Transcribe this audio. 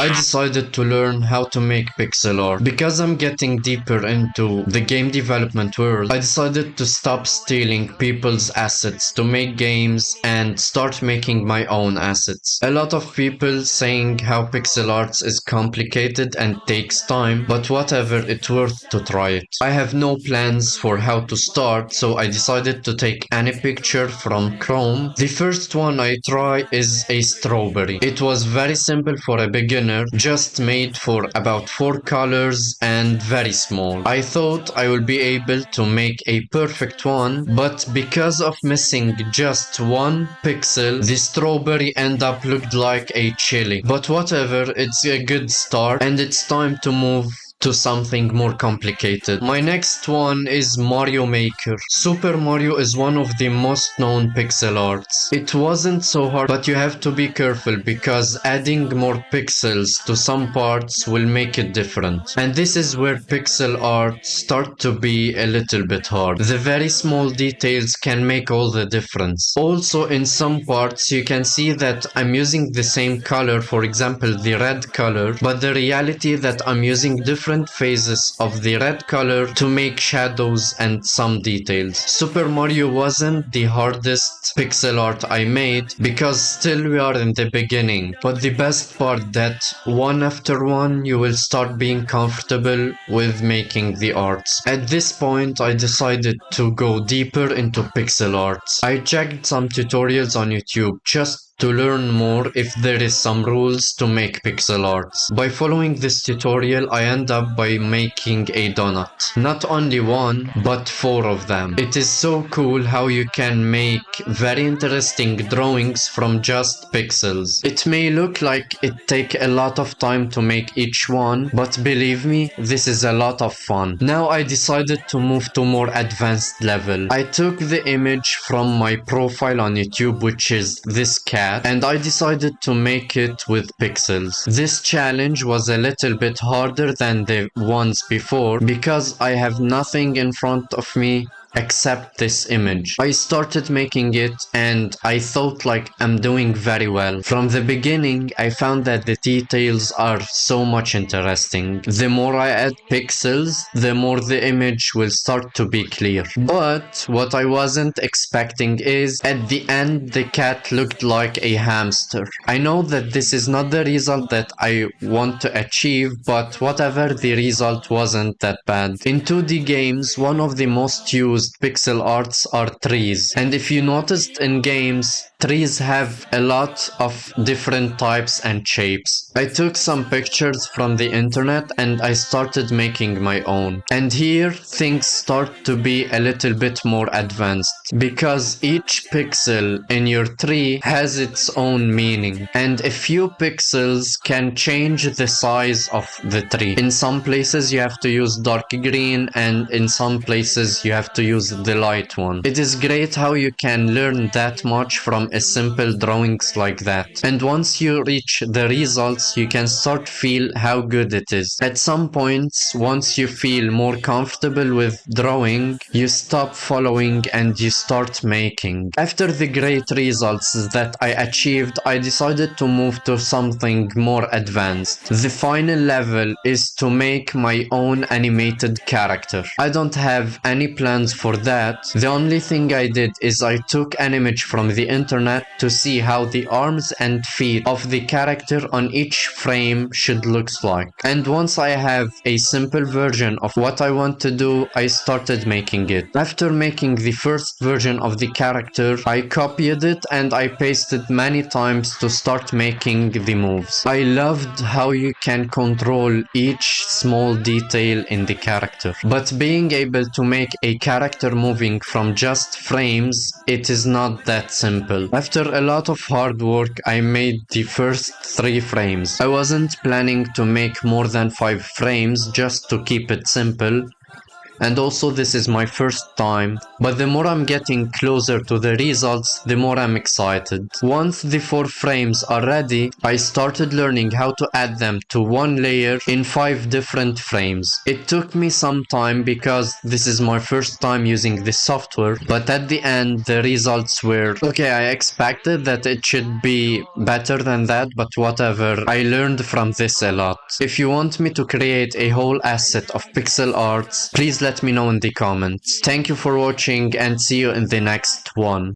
I decided to learn how to make pixel art. Because I'm getting deeper into the game development world, I decided to stop stealing people's assets to make games and start making my own assets. A lot of people saying how pixel arts is complicated and takes time, but whatever, it's worth to try it. I have no plans for how to start, so I decided to take any picture from Chrome. The first one I try is a strawberry. It was very simple for a beginner, just made for about 4 colors and very small. I thought I would be able to make a perfect one, but because of missing just one pixel, the strawberry end up looked like a chili. But whatever, it's a good start and it's time to move to something more complicated. My next one is Mario Maker. Super Mario is one of the most known pixel arts. It wasn't so hard, but you have to be careful because adding more pixels to some parts will make it different. And this is where pixel art start to be a little bit hard. The very small details can make all the difference. Also, in some parts you can see that I'm using the same color, for example the red color, but the reality that I'm using different phases of the red color to make shadows and some details. Super Mario wasn't the hardest pixel art I made because still we are in the beginning, but the best part that one after one you will start being comfortable with making the arts. At this point I decided to go deeper into pixel arts. I checked some tutorials on YouTube just to learn more if there is some rules to make pixel arts. By following this tutorial, I end up by making a donut. Not only one, but 4 of them. It is so cool how you can make very interesting drawings from just pixels. It may look like it take a lot of time to make each one, but believe me, this is a lot of fun. Now I decided to move to more advanced level. I took the image from my profile on YouTube, which is this cat, and I decided to make it with pixels. This challenge was a little bit harder than the ones before because I have nothing in front of me except this image. I started making it and I thought like I'm doing very well. From the beginning I found that the details are so much interesting. The more I add pixels, the more the image will start to be clear. But what I wasn't expecting is at the end the cat looked like a hamster. I know that this is not the result that I want to achieve, but whatever, the result wasn't that bad. In 2D games, one of the most used pixel arts are trees, and if you noticed in games, trees have a lot of different types and shapes. I took some pictures from the internet and I started making my own. And here things start to be a little bit more advanced because each pixel in your tree has its own meaning, and a few pixels can change the size of the tree. In some places you have to use dark green and in some places you have to use the light one. It is great how you can learn that much from a simple drawings like that. And once you reach the results, you can start feel how good it is. At some points, once you feel more comfortable with drawing, you stop following and you start making. After the great results that I achieved, I decided to move to something more advanced. The final level is to make my own animated character. I don't have any plans for that. The only thing I did is I took an image from the internet to see how the arms and feet of the character on each frame should look like. And once I have a simple version of what I want to do, I started making it. After making the first version of the character, I copied it and I pasted many times to start making the moves. I loved how you can control each small detail in the character. But being able to make a character moving from just frames, it is not that simple. After a lot of hard work, I made the first 3 frames. I wasn't planning to make more than 5 frames just to keep it simple, And also this is my first time, but the more I'm getting closer to the results, the more I'm excited. Once the 4 frames are ready, I started learning how to add them to one layer in 5 different frames. It took me some time because this is my first time using this software, but at the end the results were okay. I expected that it should be better than that, but whatever. I learned from this a lot. If you want me to create a whole asset of pixel arts, please let me know in the comments. Thank you for watching and see you in the next one.